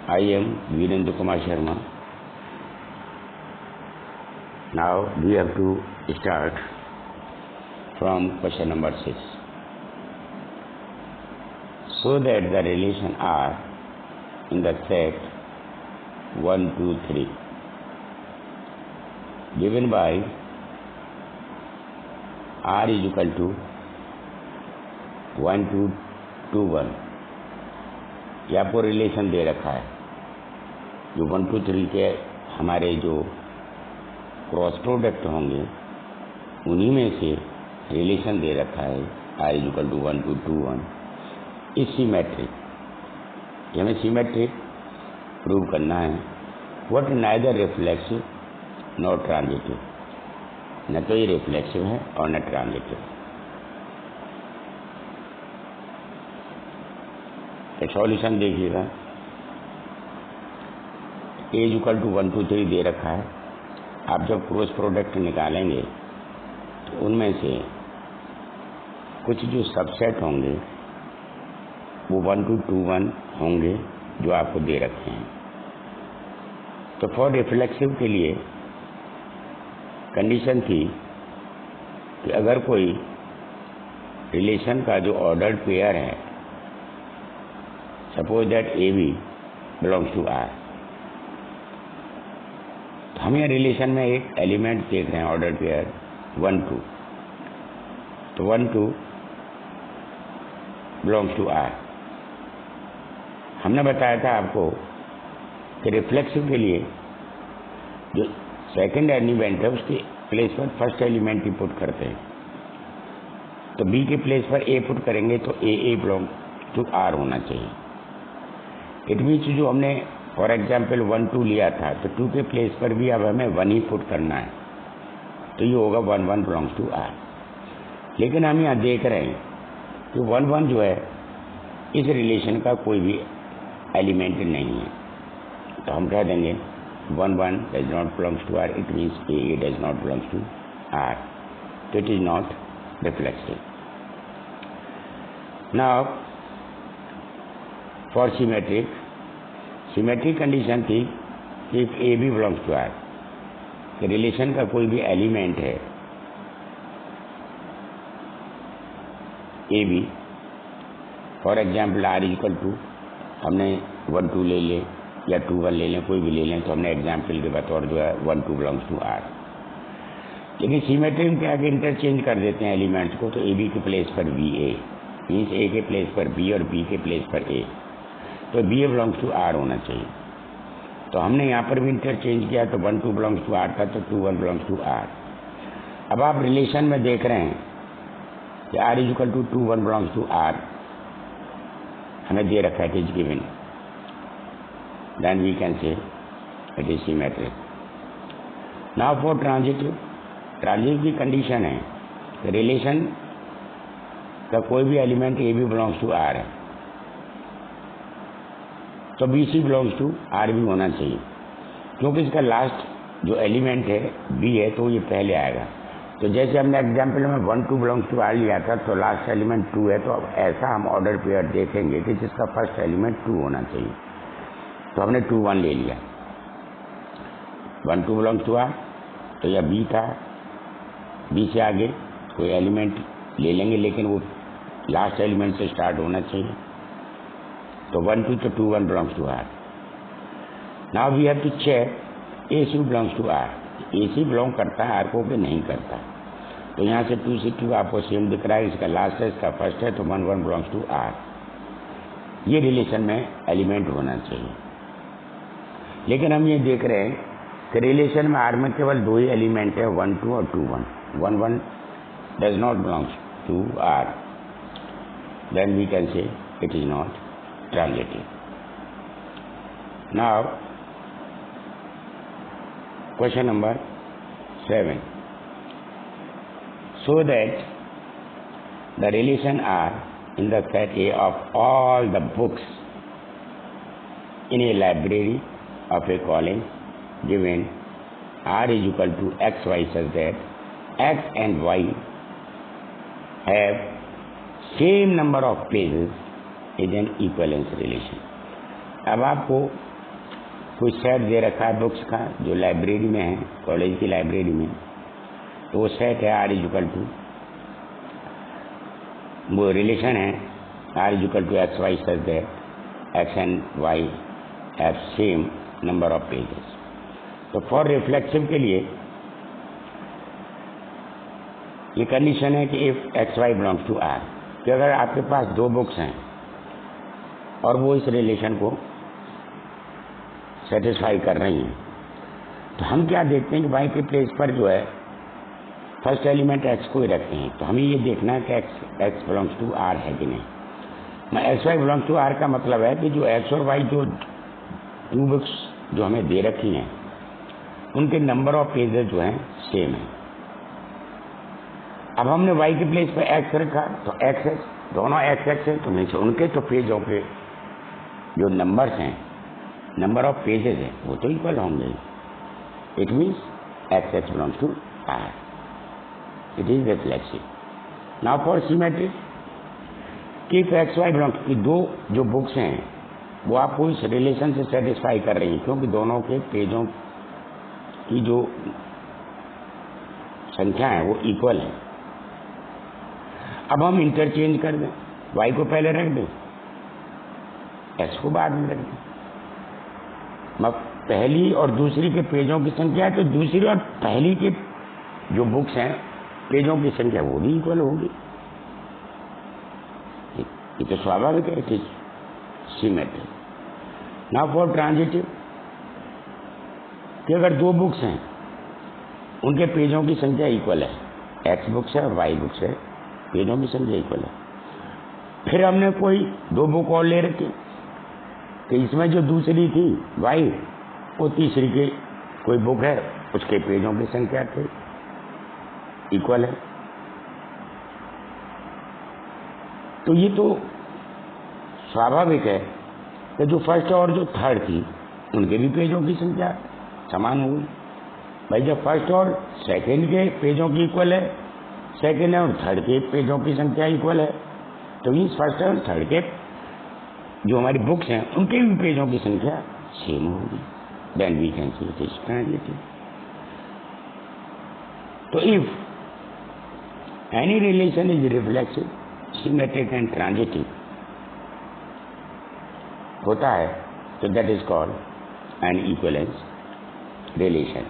I am Virendra Kumar Sharma. Now we have to start from question number 6. So that the relation R in the set 1, 2, 3 given by R is equal to 1, 2, 2, 1 ये आपको relation दे रखा है। जो 1, 2, 3 के हमारे जो cross product होंगे उन्हीं में से रिलेशन दे रखा है R इज इक्वल टू 1, 2, 2, 1 इस सिमेट्रिक हमें सिमेट्रिक प्रूव करना है। What neither reflexive not transitive, न तो ये रिफ्लेक्सिव है और न ट्रांजिटिव। तो सॉल्यूशन देखिएगा। A इज इक्वल टू 1, 2, 3 दे रखा है। आप जब क्रॉस प्रोडक्ट निकालेंगे तो उनमें से कुछ जो सबसेट होंगे वो 1, 2, 2, 1 होंगे जो आपको दे रखे हैं। तो फॉर रिफ्लेक्सिव के लिए कंडीशन थी कि अगर कोई रिलेशन का जो ऑर्डर्ड पेयर है, suppose that AB belongs to R, तो हम यह रिलेशन में एक एलिमेंट देख रहे हैं ऑर्डर्ड पेयर 1, 2, तो 1, 2 बिलोंग्स टू R। हमने बताया था आपको कि रिफ्लेक्सिव के लिए जो सेकंड एलिमेंट है उसके प्लेस पर फर्स्ट एलिमेंट ही पुट करते हैं। तो B के प्लेस पर A पुट करेंगे तो A बिलोंग टू R होना चाहिए। इट मीन्स जो हमने फॉर एग्जाम्पल 1, 2 लिया था तो 2 के प्लेस पर भी अब हमें 1 ही पुट करना है, तो ये होगा 1, 1 बिलोंग्स टू R। लेकिन हम यहाँ देख रहे हैं कि 1, 1 जो है इस रिलेशन का कोई भी एलिमेंट नहीं है, तो हम कह देंगे 1, 1 does not belongs to R। It means A does not belongs to R, तो it is not reflexive. Now for symmetric condition थी कि इफ A भी बिलोंग्स टू R, कि रिलेशन का कोई भी एलिमेंट है AB, for example R is equal to हमने 1, 2 ले लें या 2, 1 ले लें, कोई भी ले लें, तो हमने एग्जाम्पल के बतौर जो है 1, 2 बिलोंग्स टू R। लेकिन सिमेट्रिक में क्या कि इंटरचेंज कर देते हैं एलिमेंट्स को, तो AB के प्लेस पर BA मीन्स A के प्लेस पर B और B के प्लेस पर A, तो BA बिलोंग्स टू R होना चाहिए। तो हमने यहाँ पर भी इंटरचेंज किया, तो 1, 2 बिलोंग्स टू R था तो 2, 1 बिलोंग्स टू R। अब आप रिलेशन में देख रहे हैं कि R is equal to 2, 1 belongs to R हमें दे रखा है, it is given, then we can say it is symmetric. Now for transitive की कंडीशन है कि रिलेशन का कोई भी element AB belongs to R है, तो BC बिलोंग्स टू R भी होना चाहिए, क्योंकि इसका लास्ट जो एलिमेंट है B है तो ये पहले आएगा। तो जैसे हमने एग्जाम्पल में 1, 2 बिलोंग्स टू R लिया था, तो लास्ट एलिमेंट 2 है, तो अब ऐसा हम ऑर्डर पेयर देखेंगे कि जिसका फर्स्ट एलिमेंट 2 होना चाहिए। तो हमने 2, 1 ले लिया, 1, 2 बिलोंग्स टू R, तो यह B था, B से आगे कोई एलिमेंट ले लेंगे लेकिन वो लास्ट एलिमेंट से स्टार्ट होना चाहिए, तो 1, 2 तो 2, 1 belongs to R। Now we have to check AC belongs to R, AC belong करता है R को कि नहीं करता। तो यहाँ से 2 से 2 आपको सेम दिख रहा है, इसका लास्ट है इसका फर्स्ट है, तो 1, 1 बिलोंग्स टू R। ये रिलेशन में एलिमेंट होना चाहिए। लेकिन हम ये देख रहे हैं कि रिलेशन में R में केवल 2 ही एलिमेंट है, 1, 2 और 2, 1। 1, 1 does not belongs to R, then we can say it is not transitive. Now question number 7. So that the relation R in the set A of all the books in a library of a college given R is equal to XY such that X and Y have same number of pages is an equivalence relation। अब आपको कोई set दे रखा है books का जो library में है, college की लाइब्रेरी में, तो वो सेट है R इक्वल टू, वो रिलेशन है R equal to x y such that x and y have same number of pages. तो फॉर रिफ्लेक्सिव के लिए ये कंडीशन है कि if x y belongs to R, कि अगर आपके पास दो बुक्स हैं और वो इस रिलेशन को सेटिस्फाई कर रही हैं, तो हम क्या देखते हैं कि वाई के प्लेस पर जो है फर्स्ट एलिमेंट एक्स को ही रखते हैं। तो हमें ये देखना है कि एक्स बिलोंग्स टू आर है कि नहीं। मैं x y belongs to R का मतलब है कि जो एक्स और वाई जो टू बुक्स जो हमें दे रखी हैं उनके नंबर ऑफ पेजेस जो हैं सेम है। अब हमने वाई के प्लेस पर एक्स रखा तो एक्स है, दोनों एक्स एक्स है, तो नीचे उनके तो पेजों के जो नंबर्स हैं, नंबर ऑफ पेजेस है, वो तो इक्वल होंगे। It means x x belongs to R, it is reflexive. Now for symmetric, कि एक्स वाई बिलोंग्स, की दो जो बुक्स हैं वो आपको इस रिलेशन से सेटिस्फाई कर रही हैं क्योंकि दोनों के पेजों की जो संख्या है वो इक्वल है। अब हम इंटरचेंज कर दें, वाई को पहले रख दें, एक्स को बाद में रख दें। अब पहली और दूसरी के पेजों की संख्या है तो दूसरी और पहली के जो बुक्स हैं पेजों की संख्या वो भी इक्वल होगी। ये तो स्वाभाविक है, it is symmetric. Now for transitive, कि अगर दो बुक्स हैं उनके पेजों की संख्या इक्वल है, एक्स बुक्स है और वाई बुक्स है, पेजों की संख्या इक्वल है। फिर हमने कोई दो बुक और ले रखी कि इसमें जो दूसरी थी वाई, वो तीसरी की कोई बुक है उसके पेजों की संख्या थे इक्वल है। तो ये तो स्वाभाविक है कि जो फर्स्ट और जो थर्ड थी उनके भी पेजों की संख्या समान होगी। भाई जब फर्स्ट और सेकंड के पेजों की इक्वल है, सेकंड और थर्ड के पेजों की संख्या इक्वल है, तो मीन्स फर्स्ट और थर्ड के जो हमारी बुक्स हैं उनके भी पेजों की संख्या सेम होगी। Then we can say it is transitive. तो if any relation is reflexive, symmetric and transitive होता है तो that is called an equivalence relation.